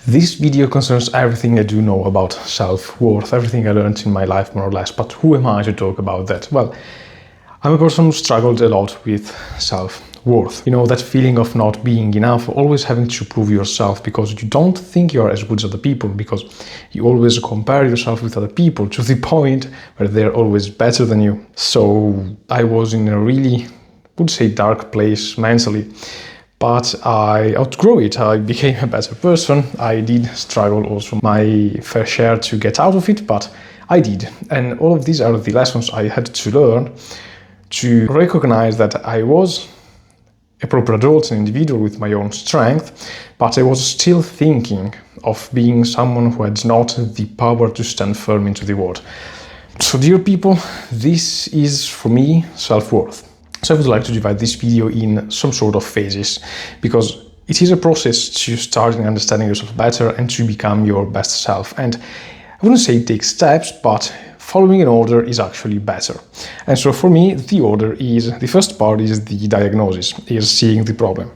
This video concerns everything I do know about self-worth, everything I learned in my life more or less, but who am I to talk about that? Well, I'm a person who struggled a lot with self-worth. You know, that feeling of not being enough, always having to prove yourself because you don't think you're as good as other people, because you always compare yourself with other people to the point where they're always better than you. So I was in a really, I would say, dark place mentally. But I outgrew it. I became a better person. I did struggle also my fair share to get out of it, but I did. And all of these are the lessons I had to learn to recognize that I was a proper adult, an individual with my own strength, but I was still thinking of being someone who had not the power to stand firm into the world. So dear people, this is for me self-worth. So I would like to divide this video in some sort of phases, because it is a process to start understanding yourself better and to become your best self. And I wouldn't say it takes steps, but following an order is actually better. And so for me, the order is, the first part is the diagnosis, is seeing the problem.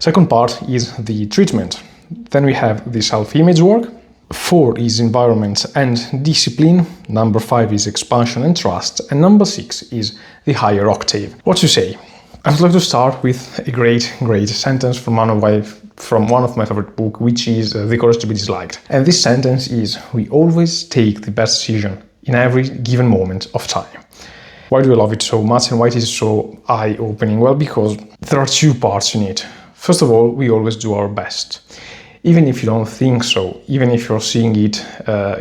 Second part is the treatment. Then we have the self-image work. 4 is environment and discipline. Number 5 is expansion and trust. And number 6 is the higher octave. What to say? I would like to start with a great sentence from one of my favorite books, which is The Courage to be Disliked. And this sentence is, we always take the best decision in every given moment of time. Why do I love it so much and why it is so eye-opening? Well, because there are 2 parts in it. First of all, we always do our best. Even if you don't think so, even if you're seeing it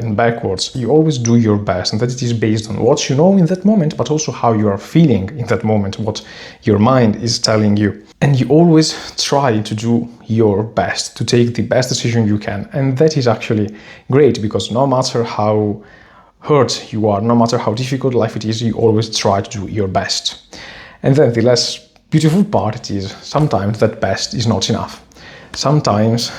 in backwards, you always do your best, and that it is based on what you know in that moment, but also how you are feeling in that moment, what your mind is telling you. And you always try to do your best, to take the best decision you can. And that is actually great, because no matter how hurt you are, no matter how difficult life it is, you always try to do your best. And then the less beautiful part is sometimes that best is not enough. Sometimes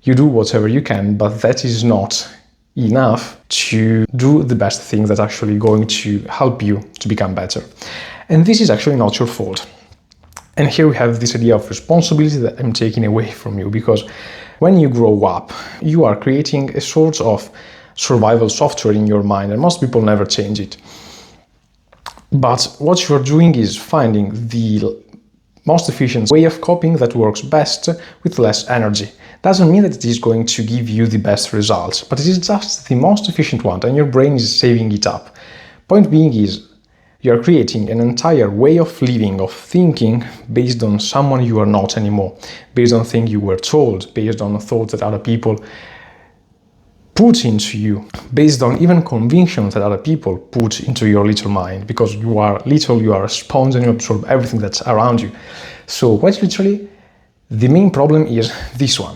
you do whatever you can, but that is not enough to do the best thing that's actually going to help you to become better. And this is actually not your fault. And here we have this idea of responsibility that I'm taking away from you, because when you grow up, you are creating a sort of survival software in your mind, and most people never change it. But what you're doing is finding the most efficient way of coping that works best with less energy. Doesn't mean that it is going to give you the best results, but it is just the most efficient one, and your brain is saving it up. Point being is, you are creating an entire way of living, of thinking, based on someone you are not anymore, based on things you were told, based on thoughts that other people put into you, based on even convictions that other people put into your little mind, because you are little, you are a sponge and you absorb everything that's around you. So quite literally, the main problem is this one.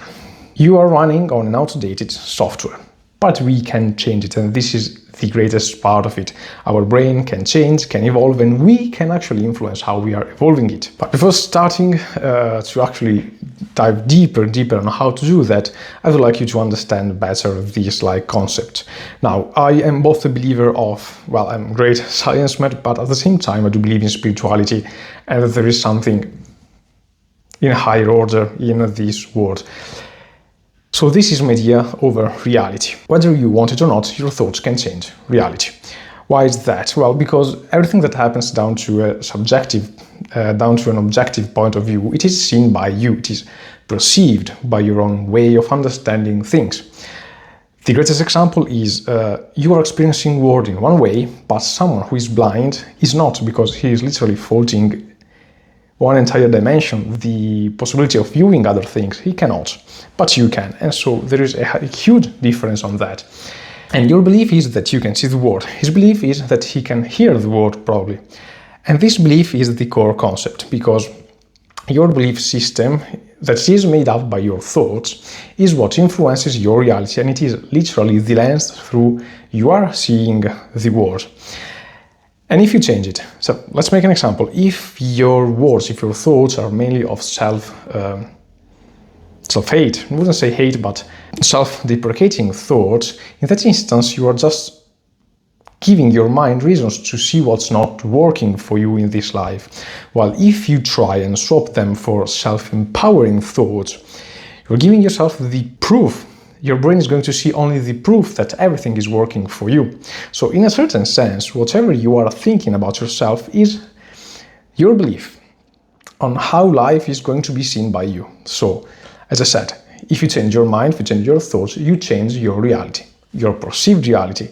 You are running on an outdated software, but we can change it, and this is the greatest part of it. Our brain can change, can evolve, and we can actually influence how we are evolving it. But before starting to actually dive deeper on how to do that, I would like you to understand better this concept. Now, I am both a believer of, well, I'm a great science nerd, but at the same time I do believe in spirituality, and that there is something in a higher order in this world. So this is my idea over reality. Whether you want it or not, your thoughts can change reality. Why is that? Well, because everything that happens down to an objective point of view, it is seen by you, it is perceived by your own way of understanding things. The greatest example is you are experiencing the world in one way, but someone who is blind is not, because he is literally faulting one entire dimension, the possibility of viewing other things. He cannot, but you can. And so there is a huge difference on that. And your belief is that you can see the world. His belief is that he can hear the world, probably. And this belief is the core concept, because your belief system that is made up by your thoughts is what influences your reality, and it is literally the lens through you are seeing the world. And if you change it, so let's make an example. If your words, if your thoughts are mainly of self-hate, I wouldn't say hate, but self-deprecating thoughts, in that instance, you are just giving your mind reasons to see what's not working for you in this life. While if you try and swap them for self-empowering thoughts, You're giving yourself the proof. Your brain is going to see only the proof that everything is working for you. So in a certain sense, whatever you are thinking about yourself is your belief on how life is going to be seen by you. So, as I said, if you change your mind, if you change your thoughts, you change your reality, your perceived reality.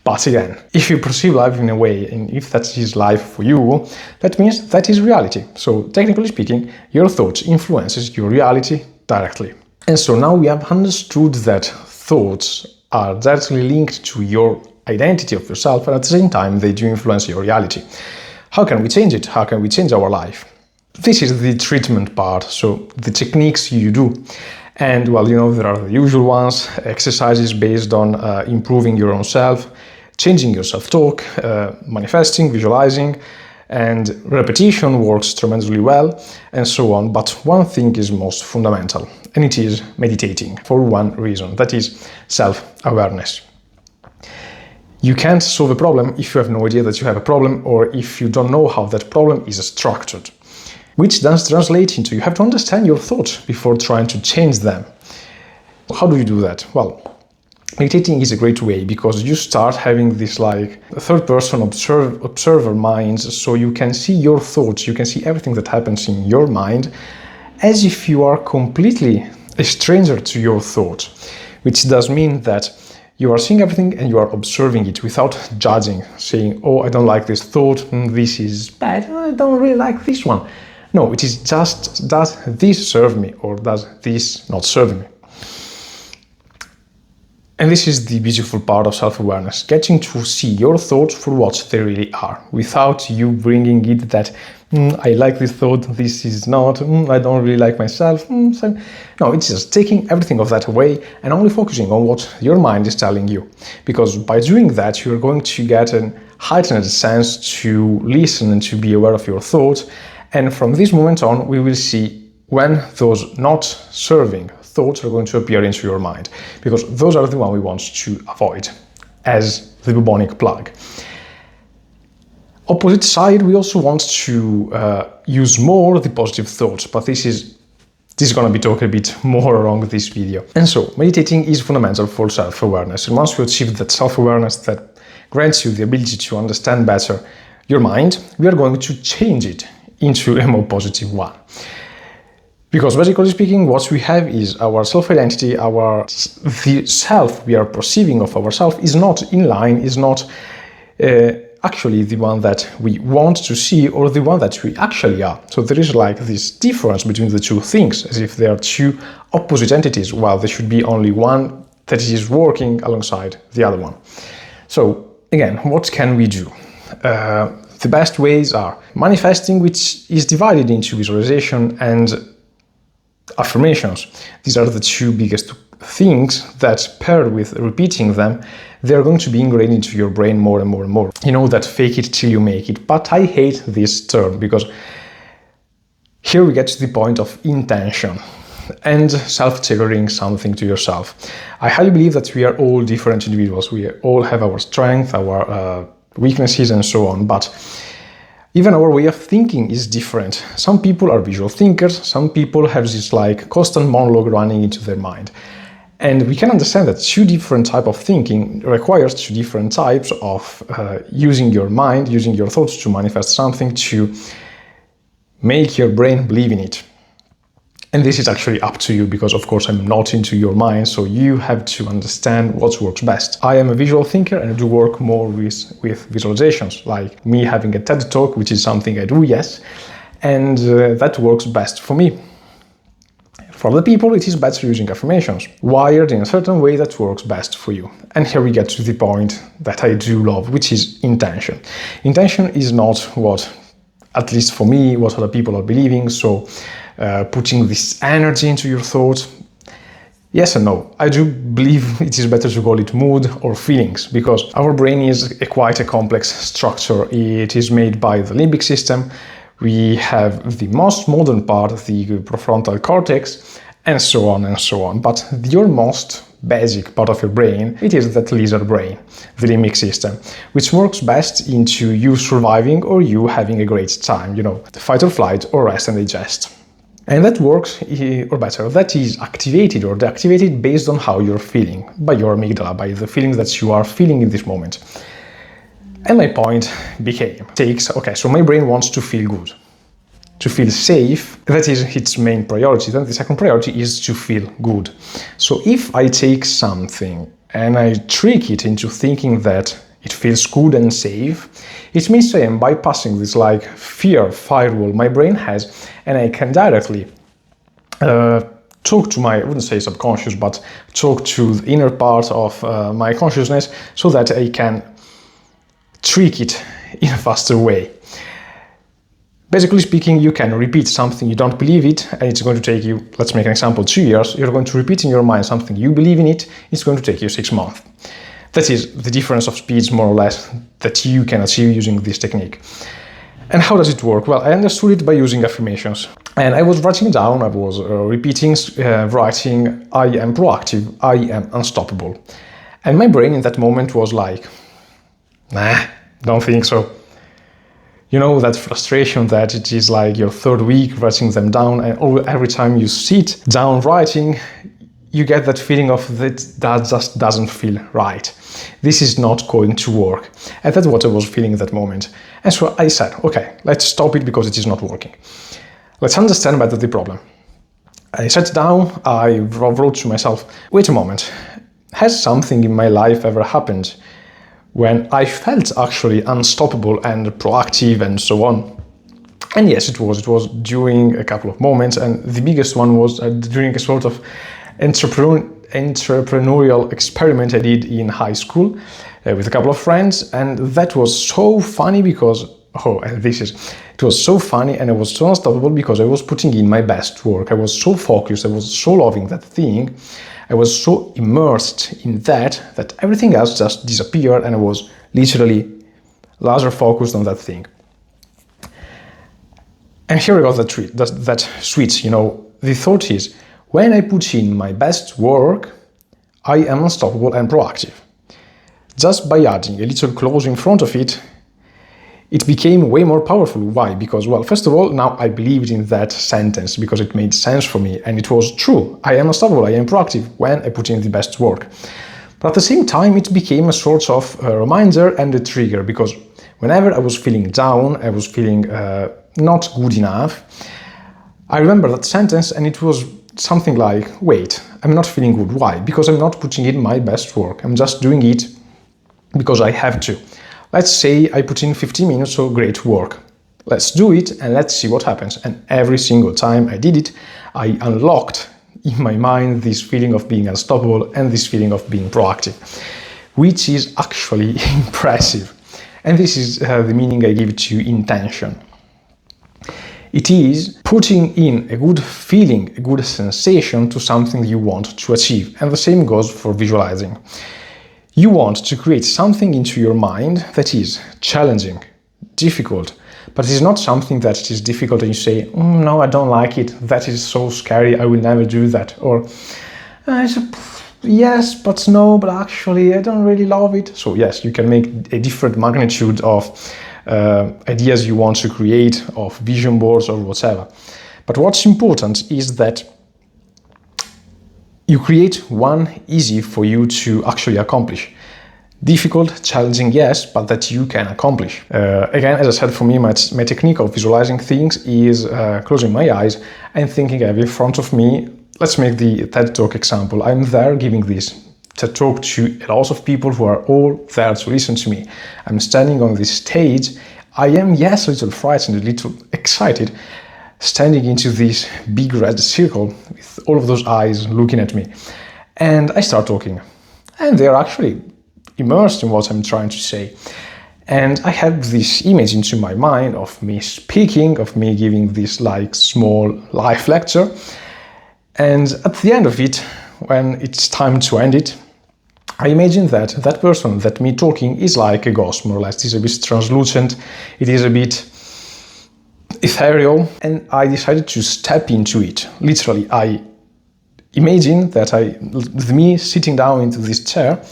But again, if you perceive life in a way, and if that is life for you, that means that is reality. So technically speaking, your thoughts influences your reality directly. And so now we have understood that thoughts are directly linked to your identity of yourself, and at the same time they do influence your reality. How can we change it? How can we change our life? This is the treatment part, so the techniques you do. And well, there are the usual ones, exercises based on improving your own self, changing your self-talk, manifesting, visualizing, and repetition works tremendously well, and so on. But one thing is most fundamental, and it is meditating, for one reason, that is self-awareness. You can't solve a problem if you have no idea that you have a problem, or if you don't know how that problem is structured. Which does translate into you have to understand your thoughts before trying to change them. How do you do that? Well, meditating is a great way because you start having this like third-person observer minds, so you can see your thoughts, you can see everything that happens in your mind as if you are completely a stranger to your thoughts, which does mean that you are seeing everything and you are observing it without judging, saying, oh, I don't like this thought, this is bad, I don't really like this one. No, it is just, does this serve me or does this not serve me? And this is the beautiful part of self-awareness, getting to see your thoughts for what they really are, without you bringing it that, I like this thought, this is not, I don't really like myself. So. No, it's just taking everything of that away and only focusing on what your mind is telling you. Because by doing that, you're going to get a heightened sense to listen and to be aware of your thoughts. And from this moment on, we will see when those not serving thoughts are going to appear into your mind, because those are the ones we want to avoid as the bubonic plague. Opposite side, we also want to use more the positive thoughts, but this is going to be talked a bit more along this video. And so, meditating is fundamental for self-awareness. And once you achieve that self-awareness that grants you the ability to understand better your mind, we are going to change it into a more positive one. Because basically speaking, what we have is our self-identity, the self we are perceiving of ourselves is not in line, is not actually the one that we want to see or the one that we actually are. So there is like this difference between the two things, as if they are two opposite entities, while there should be only one that is working alongside the other one. So again, what can we do? The best ways are manifesting, which is divided into visualization and affirmations. These are the two biggest things that, paired with repeating them, they're going to be ingrained into your brain more and more and more. You know that fake it till you make it, but I hate this term because here we get to the point of intention and self-tailoring something to yourself. I highly believe that we are all different individuals. We all have our strengths, our weaknesses and so on, but even our way of thinking is different. Some people are visual thinkers, some people have this like constant monologue running into their mind. And we can understand that two different types of thinking requires two different types of using your mind, using your thoughts to manifest something, to make your brain believe in it. And this is actually up to you because, of course, I'm not into your mind, so you have to understand what works best. I am a visual thinker and I do work more with visualizations, like me having a TED Talk, which is something I do, yes, and that works best for me. For other people, it is better using affirmations, wired in a certain way that works best for you. And here we get to the point that I do love, which is intention. Intention is not what, at least for me, what other people are believing, so putting this energy into your thoughts. Yes and no. I do believe it is better to call it mood or feelings, because our brain is quite a complex structure. It is made by the limbic system. We have the most modern part, the prefrontal cortex, and so on and so on. But your most basic part of your brain, it is that lizard brain, the limbic system, which works best into you surviving or you having a great time, you know, fight or flight or rest and digest. And that works, or better, that is activated or deactivated based on how you're feeling, by your amygdala, by the feelings that you are feeling in this moment. And my point became, okay, so my brain wants to feel good, to feel safe. That is its main priority. Then the second priority is to feel good. So if I take something and I trick it into thinking that it feels good and safe, it means I am bypassing this like fear firewall my brain has, and I can directly talk to my, I wouldn't say subconscious, but talk to the inner part of my consciousness so that I can trick it in a faster way. Basically speaking, you can repeat something, you don't believe it, and it's going to take you, let's make an example, 2 years. You're going to repeat in your mind something, you believe in it, it's going to take you 6 months. That is the difference of speeds, more or less, that you can achieve using this technique. And how does it work? Well, I understood it by using affirmations. And I was writing down, I was repeating, writing, I am proactive, I am unstoppable. And my brain in that moment was like, nah, don't think so. You know, that frustration that it is like your third week writing them down, and every time you sit down writing, you get that feeling of that just doesn't feel right. This is not going to work. And that's what I was feeling at that moment. And so I said, okay, let's stop it because it is not working. Let's understand better the problem. I sat down, I wrote to myself, wait a moment, has something in my life ever happened when I felt actually unstoppable and proactive and so on? And yes, it was. It was during a couple of moments, and the biggest one was during a sort of entrepreneurial experiment I did in high school with a couple of friends, and that was so funny because, it was so funny and I was so unstoppable because I was putting in my best work. I was so focused, I was so loving that thing, I was so immersed in that everything else just disappeared, and I was literally laser focused on that thing. And here I got that switch, you know, the thought is, when I put in my best work, I am unstoppable and proactive. Just by adding a little clause in front of it, it became way more powerful. Why? Because, well, first of all, now I believed in that sentence because it made sense for me and it was true. I am unstoppable, I am proactive when I put in the best work. But at the same time, it became a sort of a reminder and a trigger, because whenever I was feeling down, I was feeling not good enough, I remember that sentence and it was something like, wait, I'm not feeling good. Why? Because I'm not putting in my best work. I'm just doing it because I have to. Let's say I put in 15 minutes of great work. Let's do it and let's see what happens. And every single time I did it, I unlocked in my mind this feeling of being unstoppable and this feeling of being proactive, which is actually impressive. And this is the meaning I give to intention. It is putting in a good feeling, a good sensation to something you want to achieve. And the same goes for visualizing. You want to create something into your mind that is challenging, difficult, but it is not something that is difficult and you say, no, I don't like it, that is so scary, I will never do that. Or, yes, but no, but actually I don't really love it. So yes, you can make a different magnitude of ideas you want to create, of vision boards or whatever. But what's important is that you create one easy for you to actually accomplish. Difficult, challenging, yes, but that you can accomplish. Again, as I said, for me, my technique of visualizing things is closing my eyes and thinking I have in front of me. Let's make the TED Talk example. I'm there giving this TED Talk to a lot of people who are all there to listen to me. I'm standing on this stage. I am, yes, a little frightened, a little excited, standing into this big red circle with all of those eyes looking at me. And I start talking. And they're actually immersed in what I'm trying to say. And I have this image into my mind of me speaking, of me giving this like small life lecture. And at the end of it, when it's time to end it, I imagine that that person, that me talking, is like a ghost, more or less. It is a bit translucent, it is a bit ethereal, and I decided to step into it. Literally, I imagine that me sitting down into this chair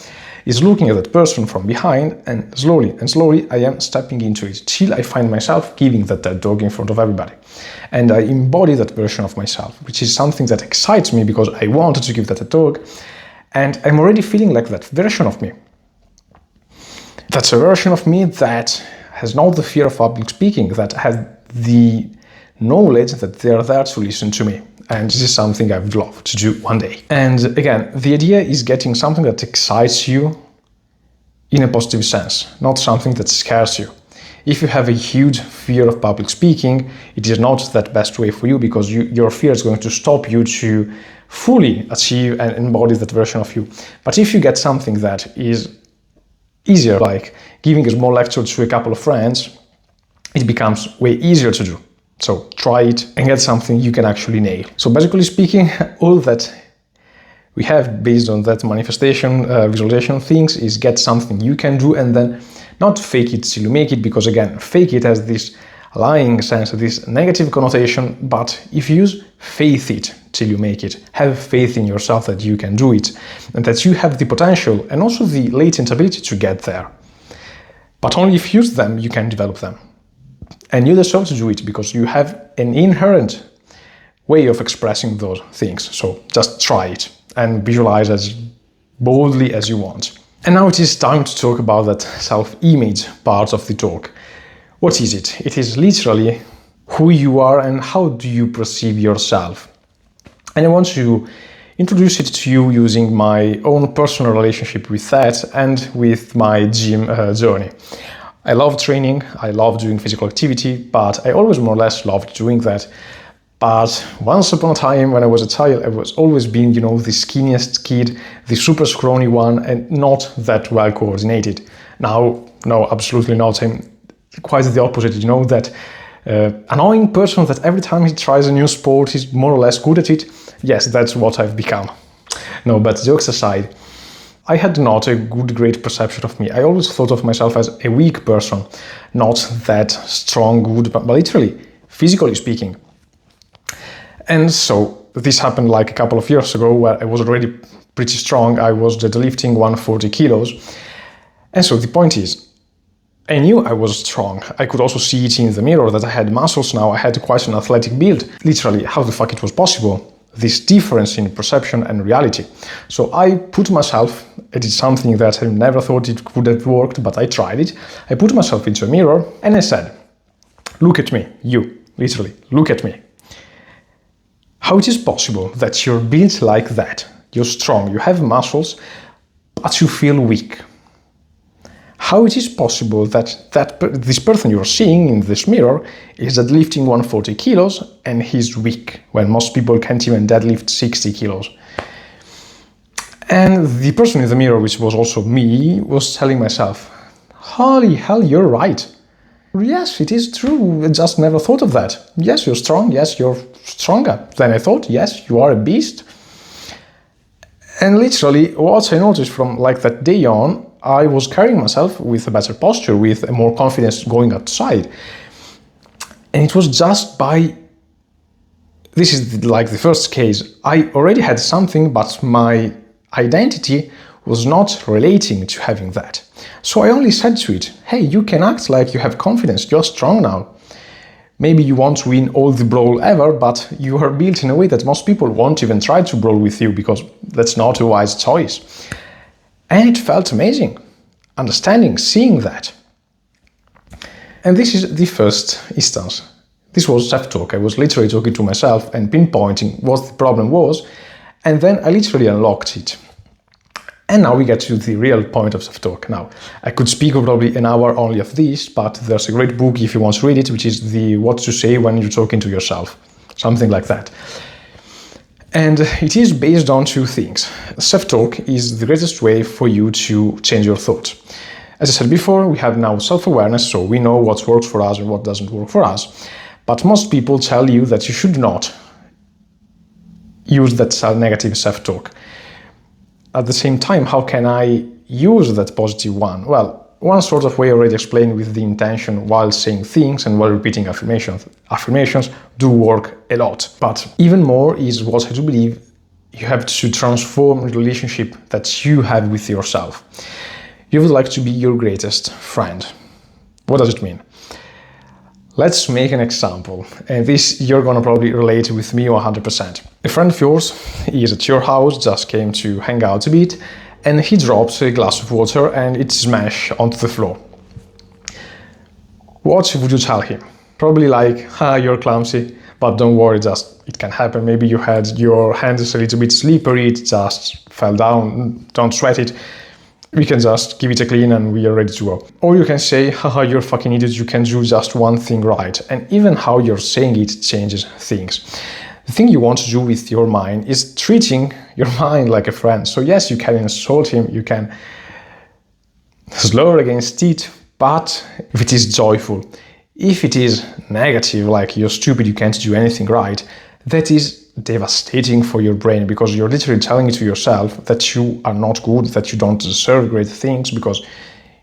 is looking at that person from behind, and slowly I am stepping into it till I find myself giving that TED talk in front of everybody. And I embody that version of myself, which is something that excites me because I wanted to give that TED talk, and I'm already feeling like that version of me. That's a version of me that has not the fear of public speaking, that has the knowledge that they are there to listen to me. And this is something I would love to do one day. And again, the idea is getting something that excites you in a positive sense, not something that scares you. If you have a huge fear of public speaking, it is not that best way for you, because your fear is going to stop you to fully achieve and embody that version of you. But if you get something that is easier, like giving a small lecture to a couple of friends, it becomes way easier to do. So try it and get something you can actually nail. So basically speaking, all that we have based on that manifestation, visualization things is get something you can do and then not fake it till you make it, because again, fake it has this lying sense, this negative connotation, but if you use faith it till you make it, have faith in yourself that you can do it and that you have the potential and also the latent ability to get there. But only if you use them, you can develop them. And you deserve to do it because you have an inherent way of expressing those things. So just try it and visualize as boldly as you want. And now it is time to talk about that self-image part of the talk. What is it? It is literally who you are and how do you perceive yourself. And I want to introduce it to you using my own personal relationship with that and with my gym journey. I love training, I love doing physical activity, but I always more or less loved doing that. But once upon a time when I was a child, I was always being, the skinniest kid, the super scrawny one, and not that well coordinated. Now, no, absolutely not. I'm quite the opposite, that annoying person that every time he tries a new sport, he's more or less good at it. Yes, that's what I've become. No, but jokes aside, I had not a great perception of me. I always thought of myself as a weak person, not that strong, good, but literally, physically speaking. And so this happened like a couple of years ago where I was already pretty strong. I was deadlifting 140 kilos. And so the point is, I knew I was strong. I could also see it in the mirror that I had muscles now. I had quite an athletic build. Literally, how the fuck it was possible? This difference in perception and reality. So I put myself, it is something that I never thought it could have worked, but I tried it. I put myself into a mirror and I said, look at me, you, literally, look at me. How it is possible that you're built like that? You're strong, you have muscles, but you feel weak. How it is possible that this person you're seeing in this mirror is deadlifting 140 kilos and he's weak, when most people can't even deadlift 60 kilos. And the person in the mirror, which was also me, was telling myself, holy hell, you're right. Yes, it is true, I just never thought of that. Yes, you're strong, yes, you're stronger than I thought, yes, you are a beast. And literally, what I noticed from like that day on, I was carrying myself with a better posture, with a more confidence going outside. And it was just by, this is like the first case, I already had something, but my identity was not relating to having that. So I only said to it, hey, you can act like you have confidence, you're strong now. Maybe you won't win all the brawl ever, but you are built in a way that most people won't even try to brawl with you because that's not a wise choice. And it felt amazing, understanding, seeing that. And this is the first instance. This was self-talk. I was literally talking to myself and pinpointing what the problem was, and then I literally unlocked it. And now we get to the real point of self-talk. Now, I could speak probably an hour only of this, but there's a great book if you want to read it, which is the What to Say When You're Talking to Yourself, something like that. And it is based on two things. Self-talk is the greatest way for you to change your thoughts. As I said before, we have now self-awareness, so we know what works for us and what doesn't work for us. But most people tell you that you should not use that negative self-talk. At the same time, how can I use that positive one? Well, one sort of way already explained with the intention while saying things and while repeating affirmations. Affirmations do work a lot. But even more is what I do believe You have to transform the relationship that you have with yourself. You would like to be your greatest friend. What does it mean? Let's make an example, and this you're gonna probably relate with me 100%. A friend of yours is at your house, just came to hang out a bit, and he drops a glass of water and it smashes onto the floor. What would you tell him? Probably like, you're clumsy, but don't worry, just it can happen. Maybe you had your hands a little bit slippery, it just fell down, don't sweat it. We can just give it a clean and we are ready to go. Or you can say, you're fucking idiot, you can do just one thing right. And even how you're saying it changes things. The thing you want to do with your mind is treating your mind like a friend. So yes, you can insult him, you can slur against it, but if it is joyful, if it is negative, like you're stupid, you can't do anything right, that is devastating for your brain, because you're literally telling it to yourself that you are not good, that you don't deserve great things, because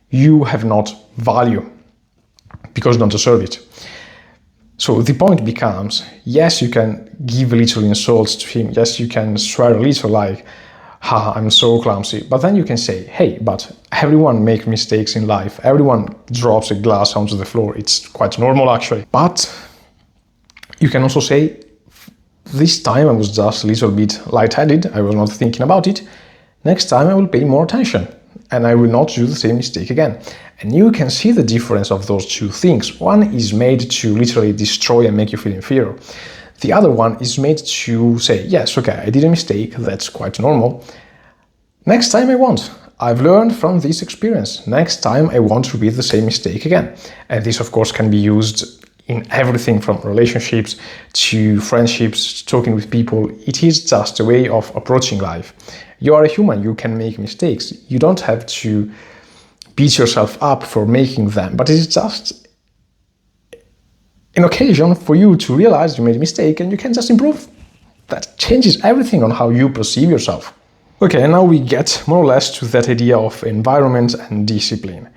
you have not value, because you don't deserve it. So the point becomes, yes, you can give little insults to him, yes, you can swear a little like, I'm so clumsy, but then you can say, hey, but everyone makes mistakes in life, everyone drops a glass onto the floor, it's quite normal actually. But you can also say, this time I was just a little bit lightheaded, I was not thinking about it. Next time I will pay more attention and I will not do the same mistake again. And you can see the difference of those two things. One is made to literally destroy and make you feel inferior. The other one is made to say, yes, okay, I did a mistake, that's quite normal. Next time I won't. I've learned from this experience. Next time I won't repeat the same mistake again. And this, of course, can be used in everything from relationships to friendships, talking with people. It is just a way of approaching life. You are a human, you can make mistakes. You don't have to beat yourself up for making them, but it is just an occasion for you to realize you made a mistake and you can just improve. That changes everything on how you perceive yourself. Okay, and now we get more or less to that idea of environment and discipline.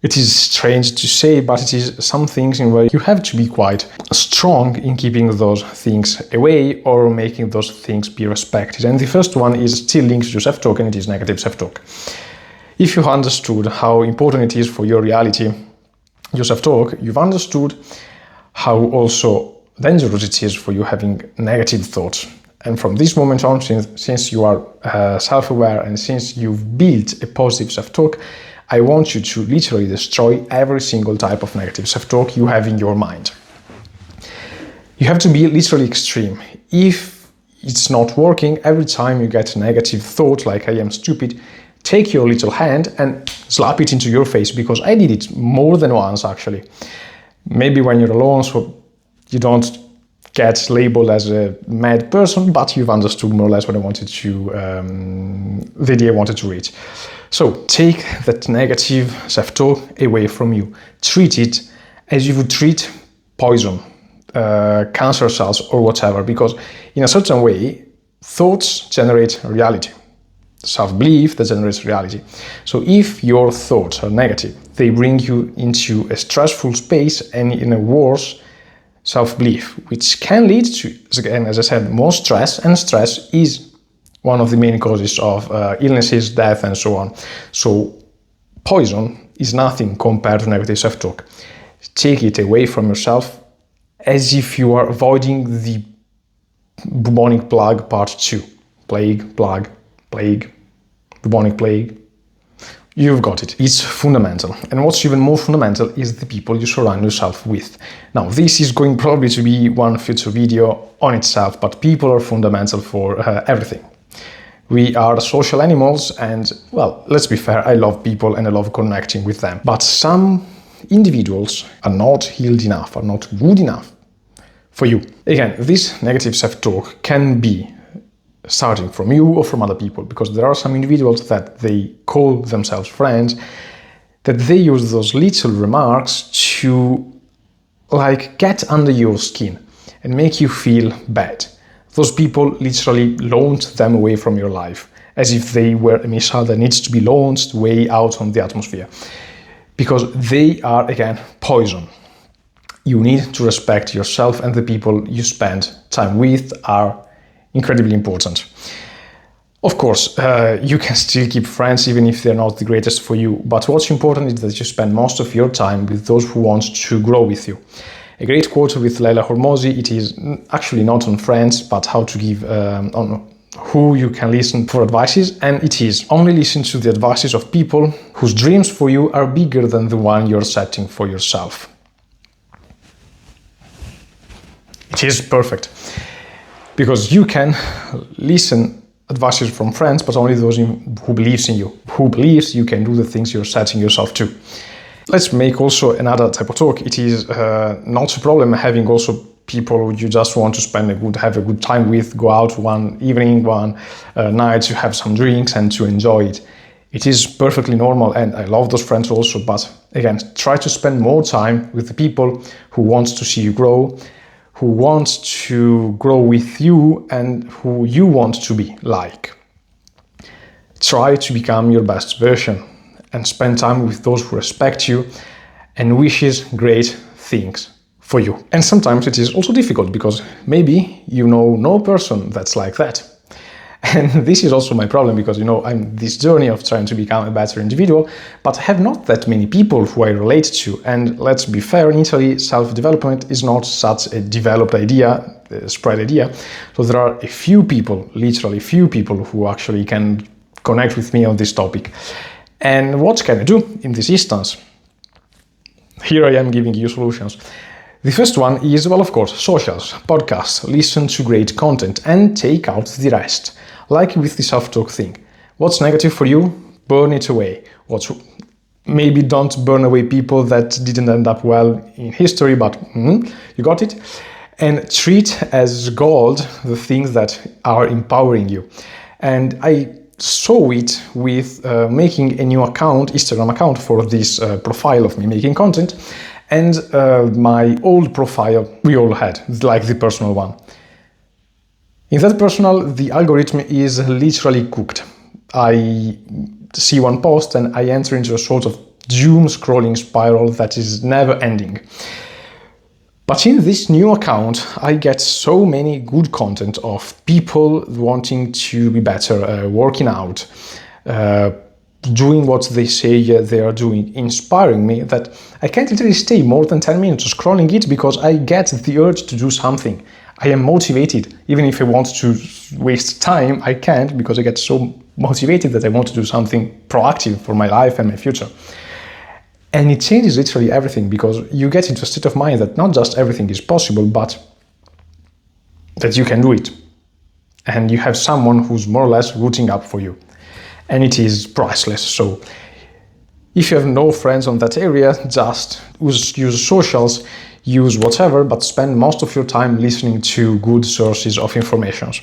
It is strange to say, but it is some things in where you have to be quite strong in keeping those things away or making those things be respected. And the first one is still linked to self-talk, and it is negative self-talk. If you understood how important it is for your reality, your self-talk, you've understood how also dangerous it is for you having negative thoughts. And from this moment on, since you are self-aware and since you've built a positive self-talk, I want you to literally destroy every single type of negative self-talk you have in your mind. You have to be literally extreme. If it's not working, every time you get a negative thought like I am stupid, take your little hand and slap it into your face, because I did it more than once actually. Maybe when you're alone, so you don't get labeled as a mad person, but you've understood more or less what I wanted to, the idea I wanted to reach. So take that negative self-talk away from you. Treat it as you would treat poison, cancer cells or whatever, because in a certain way, thoughts generate reality. Self-belief that generates reality. So if your thoughts are negative, they bring you into a stressful space and in a worse self-belief, which can lead to, again, as I said, more stress, and stress is one of the main causes of illnesses, death, and so on. So poison is nothing compared to negative self-talk. Take it away from yourself as if you are avoiding the bubonic plague part 2. Plague, bubonic plague. You've got it. It's fundamental. And what's even more fundamental is the people you surround yourself with. Now, this is going probably to be one future video on itself, but people are fundamental for everything. We are social animals and, well, let's be fair, I love people and I love connecting with them. But some individuals are not healed enough, are not good enough for you. Again, this negative self-talk can be starting from you or from other people, because there are some individuals that they call themselves friends, that they use those little remarks to like get under your skin and make you feel bad. Those people literally launch them away from your life as if they were a missile that needs to be launched way out on the atmosphere, because they are, again, poison. You need to respect yourself, and the people you spend time with are incredibly important. Of course, you can still keep friends even if they're not the greatest for you, but what's important is that you spend most of your time with those who want to grow with you. A great quote with Leila Hormozi, it is actually not on friends, but how to give on who you can listen for advices, and it is only listen to the advices of people whose dreams for you are bigger than the one you're setting for yourself. It is perfect, because you can listen advices from friends, but only those who believes in you, who believes you can do the things you're setting yourself to. Let's make also another type of talk. It is not a problem having also people you just want to have a good time with, go out one evening, one night to have some drinks and to enjoy it. It is perfectly normal, and I love those friends also, but again, try to spend more time with the people who want to see you grow, who want to grow with you and who you want to be like. Try to become your best version and spend time with those who respect you and wishes great things for you. And sometimes it is also difficult because maybe you know no person that's like that. And this is also my problem because, I'm this journey of trying to become a better individual, but I have not that many people who I relate to. And let's be fair, in Italy, self-development is not such a developed idea, a spread idea. So there are a few people, literally few people who actually can connect with me on this topic. And what can I do in this instance? Here I am giving you solutions. The first one is, well, of course, socials, podcasts, listen to great content and take out the rest. Like with the self-talk thing. What's negative for you? Burn it away. Maybe don't burn away people that didn't end up well in history, but you got it? And treat as gold the things that are empowering you. And I saw it with making a new Instagram account for this profile of me making content, and my old profile we all had, like the personal one. In that personal, the algorithm is literally cooked. I see one post and I enter into a sort of doom scrolling spiral that is never ending. But in this new account, I get so many good content of people wanting to be better, working out, doing what they say they are doing, inspiring me, that I can't literally stay more than 10 minutes scrolling it because I get the urge to do something. I am motivated. Even if I want to waste time, I can't because I get so motivated that I want to do something proactive for my life and my future. And it changes literally everything because you get into a state of mind that not just everything is possible, but that you can do it. And you have someone who's more or less rooting up for you. And it is priceless. So if you have no friends on that area, just use socials, use whatever, but spend most of your time listening to good sources of information.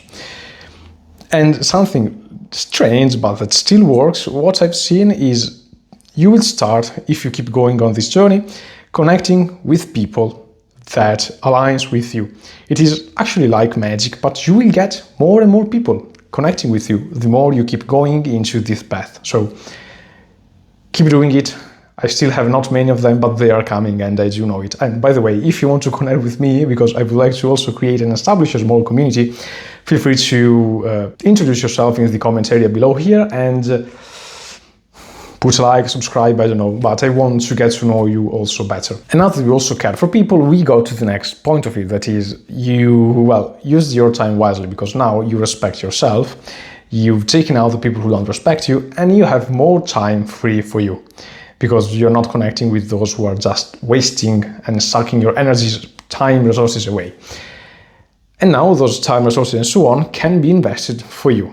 And something strange, but that still works, what I've seen is you will start, if you keep going on this journey, connecting with people that aligns with you. It is actually like magic, but you will get more and more people connecting with you the more you keep going into this path. So keep doing it. I still have not many of them, but they are coming and I do know it. And by the way, if you want to connect with me, because I would like to also create and establish a small community, feel free to introduce yourself in the comment area below here and put a like, subscribe, I don't know, but I want to get to know you also better. And now that we also care for people, we go to the next point of it, that is use your time wisely, because now you respect yourself, you've taken out the people who don't respect you, and you have more time free for you, because you're not connecting with those who are just wasting and sucking your energies, time, resources away. And now those time, resources, and so on can be invested for you.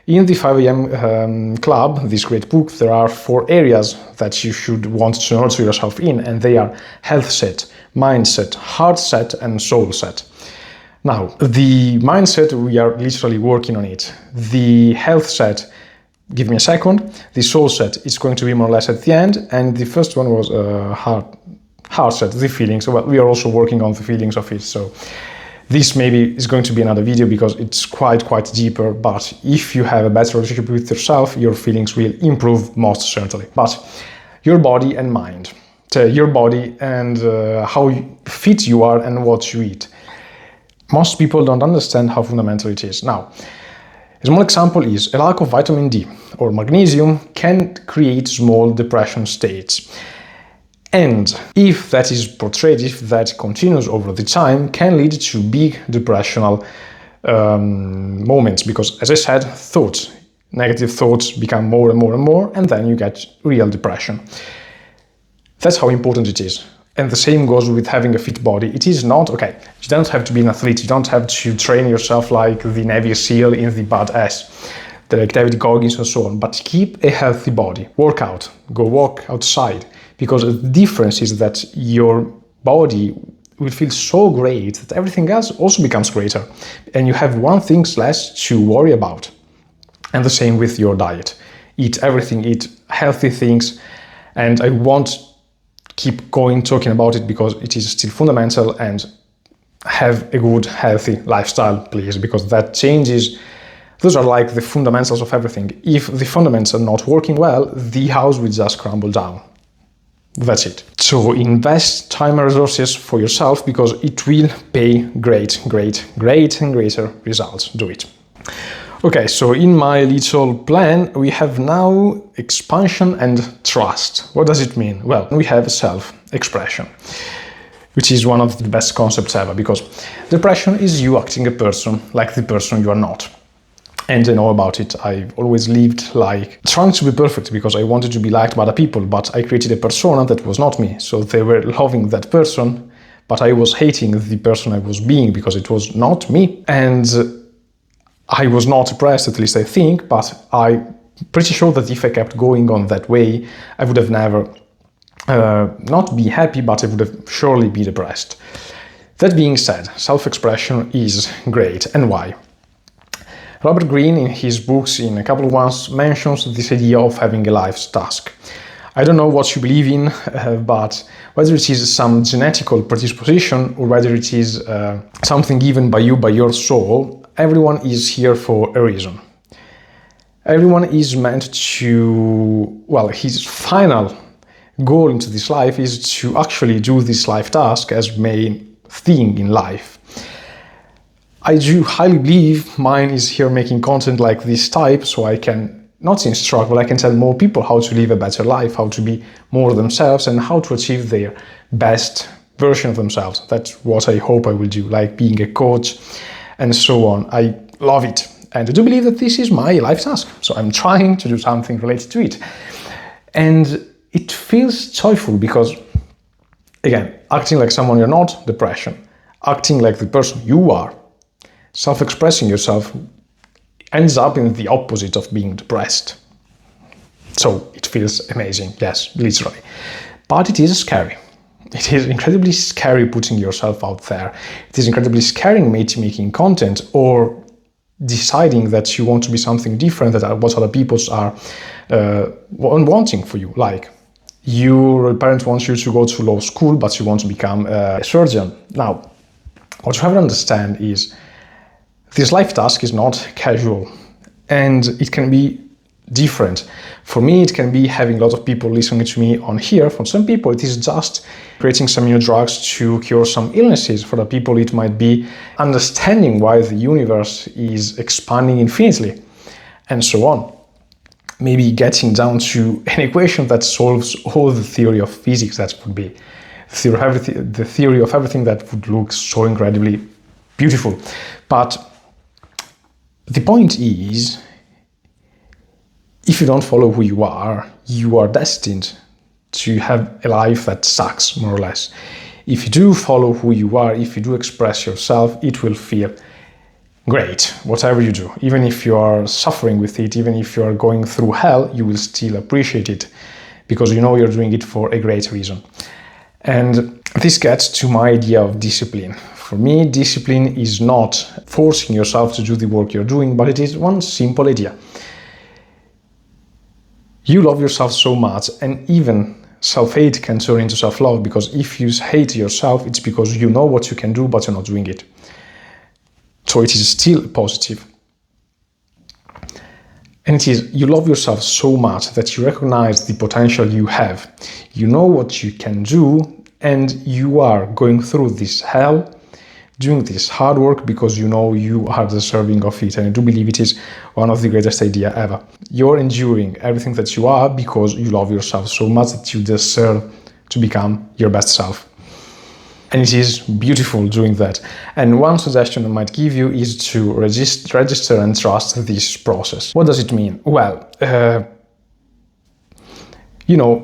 In the 5 AM Club, this great book, there are 4 areas that you should want to nurture yourself in, and they are health set, mindset, heart set, and soul set. Now, the mindset, we are literally working on it. The health set, give me a second. The soul set is going to be more or less at the end, and the first one was heart set, the feelings. So we are also working on the feelings of it. So this maybe is going to be another video because it's quite deeper, but if you have a better relationship with yourself, your feelings will improve most certainly. But your body and mind, your body and how fit you are and what you eat. Most people don't understand how fundamental it is. Now, a small example is a lack of vitamin D or magnesium can create small depression states. And if that is portrayed, if that continues over the time, can lead to big depressional moments, because, as I said, negative thoughts become more and more and more, and then you get real depression. That's how important it is. And the same goes with having a fit body. It is not, okay, you don't have to be an athlete, you don't have to train yourself like the Navy SEAL in the badass, like David Goggins and so on, but keep a healthy body. Work out, go walk outside, because the difference is that your body will feel so great that everything else also becomes greater, and you have one thing less to worry about. And the same with your diet. Eat everything, eat healthy things, and I won't keep going talking about it because it is still fundamental, and have a good, healthy lifestyle, please, because that changes. Those are like the fundamentals of everything. If the fundamentals are not working well, the house will just crumble down. That's it. So invest time and resources for yourself, because it will pay great and greater results. Do it. Okay, so in my little plan, we have now expansion and trust. What does it mean? Well, we have self-expression, which is one of the best concepts ever, because depression is you acting a person like the person you are not. And I know about it. I've always lived like trying to be perfect because I wanted to be liked by other people, but I created a persona that was not me. So they were loving that person, but I was hating the person I was being because it was not me. And I was not depressed, at least I think, but I'm pretty sure that if I kept going on that way, I would have never not be happy, but I would have surely be depressed. That being said, self-expression is great. And why? Robert Greene, in his books, in a couple of ones, mentions this idea of having a life's task. I don't know what you believe in, but whether it is some genetical predisposition or whether it is something given by you, by your soul, everyone is here for a reason. Everyone is meant to, well, his final goal into this life is to actually do this life task as main thing in life. I do highly believe mine is here making content like this type, so I can not instruct, but I can tell more people how to live a better life, how to be more themselves, and how to achieve their best version of themselves. That's what I hope I will do, like being a coach and so on. I love it, and I do believe that this is my life task, so I'm trying to do something related to it. And it feels joyful because, again, acting like someone you're not, depression. Acting like the person you are, self-expressing yourself, ends up in the opposite of being depressed. So it feels amazing, yes, literally. But it is scary. It is incredibly scary putting yourself out there. It is incredibly scary making content or deciding that you want to be something different than what other people are wanting for you. Like, your parents want you to go to law school, but you want to become a surgeon. Now, what you have to understand is this life task is not casual, and it can be different. For me, it can be having a lot of people listening to me on here. For some people, it is just creating some new drugs to cure some illnesses. For the people, it might be understanding why the universe is expanding infinitely, and so on. Maybe getting down to an equation that solves all the theory of physics. That would be the theory of everything that would look so incredibly beautiful. But the point is, if you don't follow who you are destined to have a life that sucks, more or less. If you do follow who you are, if you do express yourself, it will feel great, whatever you do. Even if you are suffering with it, even if you are going through hell, you will still appreciate it because you know you're doing it for a great reason. And this gets to my idea of discipline. For me, discipline is not forcing yourself to do the work you're doing, but it is one simple idea. You love yourself so much, and even self-hate can turn into self-love, because if you hate yourself, it's because you know what you can do, but you're not doing it. So it is still positive. And it is, you love yourself so much that you recognize the potential you have. You know what you can do, and you are going through this hell doing this hard work because you know you are deserving of it. And I do believe it is one of the greatest ideas ever. You're enduring everything that you are because you love yourself so much that you deserve to become your best self. And it is beautiful doing that. And one suggestion I might give you is to register and trust this process. What does it mean? Well,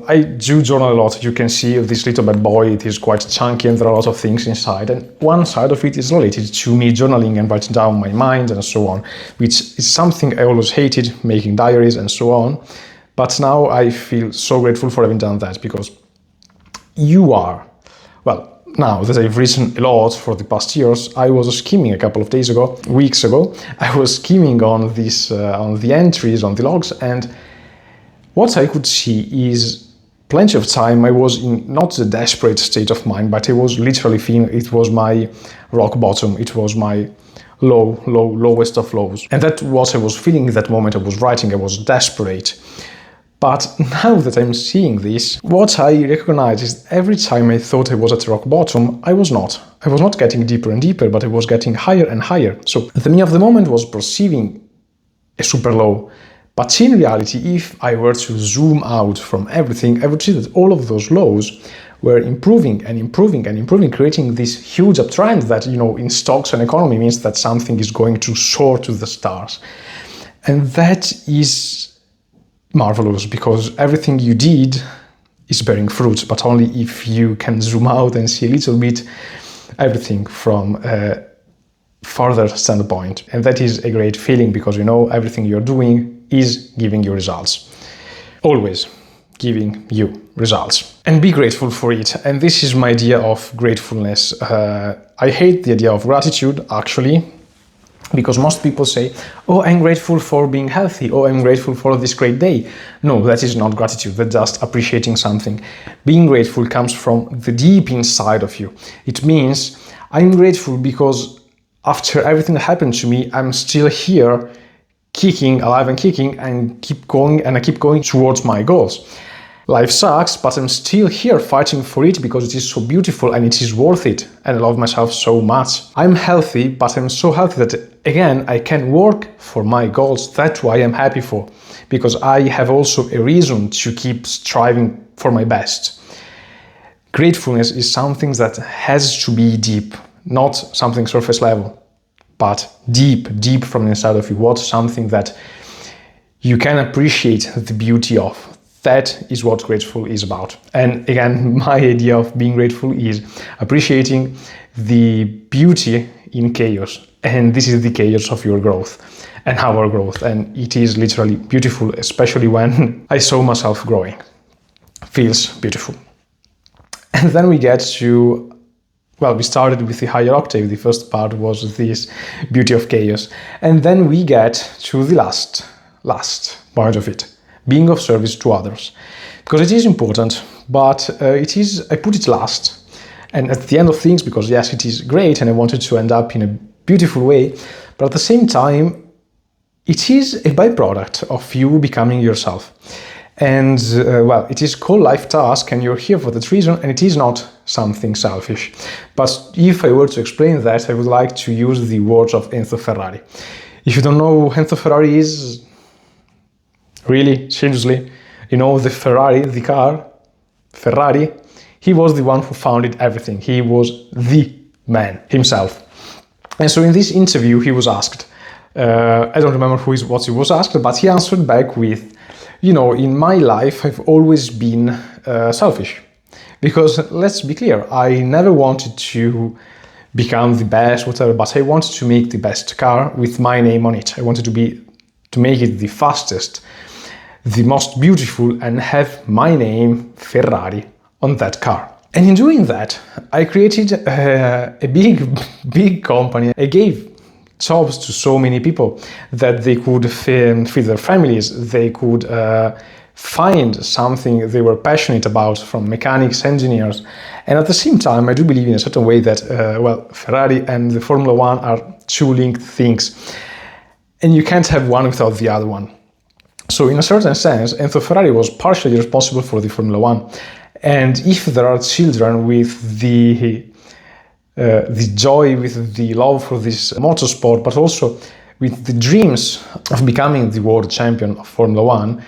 I do journal a lot. You can see this little bad boy, it is quite chunky and there are a lot of things inside. And one side of it is related to me journaling and writing down my mind and so on, which is something I always hated, making diaries and so on. But now I feel so grateful for having done that, because now that I've written a lot for the past years, I was skimming a couple of weeks ago, I was skimming on the entries, on the logs, and what I could see is plenty of time I was in not a desperate state of mind, but I was literally feeling it was my rock bottom. It was my lowest of lows. And that's what I was feeling at that moment I was writing. I was desperate. But now that I'm seeing this, what I recognize is every time I thought I was at rock bottom, I was not. I was not getting deeper and deeper, but I was getting higher and higher. So the me of the moment was perceiving a super low. But in reality, if I were to zoom out from everything, I would see that all of those lows were improving and improving and improving, creating this huge uptrend that, in stocks and economy means that something is going to soar to the stars. And that is marvelous, because everything you did is bearing fruit, but only if you can zoom out and see a little bit everything from a further standpoint. And that is a great feeling, because everything you're doing is giving you results. Always giving you results. And be grateful for it. And this is my idea of gratefulness. I hate the idea of gratitude, actually, because most people say, oh, I'm grateful for being healthy. Oh, I'm grateful for this great day. No, that is not gratitude. That's just appreciating something. Being grateful comes from the deep inside of you. It means I'm grateful because after everything that happened to me, I'm still here, alive and kicking, and keep going towards my goals. Life sucks, but I'm still here fighting for it because it is so beautiful and it is worth it. And I love myself so much. I'm healthy, but I'm so healthy that, again, I can work for my goals. That's why I'm happy for, because I have also a reason to keep striving for my best. Gratefulness is something that has to be deep, not something surface level, but deep from inside of you. What's something that you can appreciate the beauty of? That is what grateful is about. And again, my idea of being grateful is appreciating the beauty in chaos. And this is the chaos of your growth and our growth. And it is literally beautiful, especially when I saw myself growing. Feels beautiful. And then we get to, we started with the higher octave. The first part was this beauty of chaos. And then we get to the last part of it, being of service to others. Because it is important, but I put it last. And at the end of things, because yes, it is great and I wanted to end up in a beautiful way, but at the same time, it is a byproduct of you becoming yourself. And it is called life task, and you're here for that reason, and it is not something selfish. But if I were to explain that, I would like to use the words of Enzo Ferrari. If you don't know who Enzo Ferrari is, really, seriously, the Ferrari, the car, Ferrari, he was the one who founded everything. He was the man himself. And so in this interview, he was asked, I don't remember what he was asked, but he answered back with, in my life, I've always been selfish. Because let's be clear, I never wanted to become the best, whatever, but I wanted to make the best car with my name on it. I wanted to make it the fastest, the most beautiful, and have my name, Ferrari, on that car. And in doing that, I created a big company. I gave jobs to so many people that they could feed their families. They could find something they were passionate about, from mechanics, engineers. And at the same time, I do believe in a certain way that, Ferrari and the Formula One are two linked things. And you can't have one without the other one. So in a certain sense, Enzo Ferrari was partially responsible for the Formula One. And if there are children with the the joy, with the love for this motorsport, but also with the dreams of becoming the world champion of Formula One,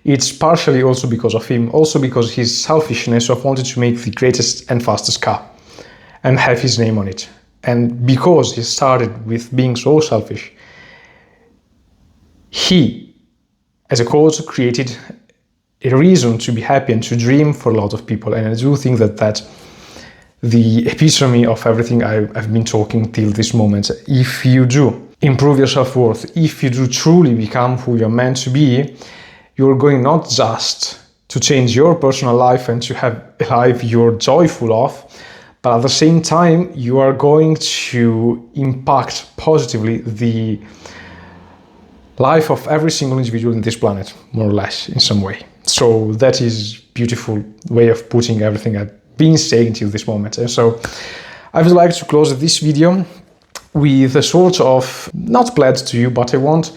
it's partially also because of him, also because his selfishness of wanting to make the greatest and fastest car and have his name on it. And because he started with being so selfish, he, as a coach, created a reason to be happy and to dream for a lot of people. And I do think that that's the epitome of everything I've been talking till this moment. If you do improve your self-worth, if you do truly become who you're meant to be, you're going not just to change your personal life and to have a life you're joyful of, but at the same time, you are going to impact positively the life of every single individual in this planet, more or less, in some way. So that is a beautiful way of putting everything I've been saying till this moment. And so I would like to close this video with a sort of, not pledge to you, but I want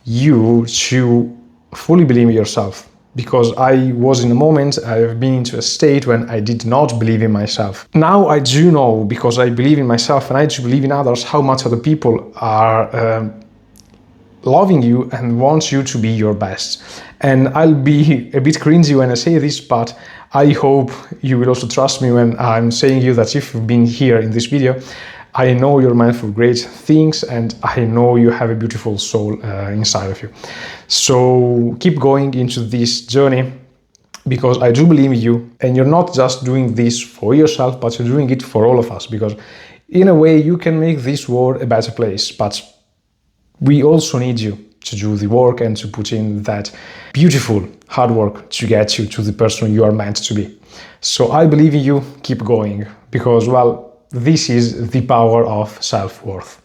you to fully believe in yourself. Because I was in a moment, I've been into a state when I did not believe in myself. Now I do know, because I believe in myself and I do believe in others, how much other people are loving you and want you to be your best. And I'll be a bit cringy when I say this, but I hope you will also trust me when I'm saying you that if you've been here in this video, I know you're meant for great things and I know you have a beautiful soul inside of you. So keep going into this journey, because I do believe in you, and you're not just doing this for yourself, but you're doing it for all of us, because in a way you can make this world a better place, but we also need you to do the work and to put in that beautiful hard work to get you to the person you are meant to be. So I believe in you, keep going, because, well, this is the power of self-worth.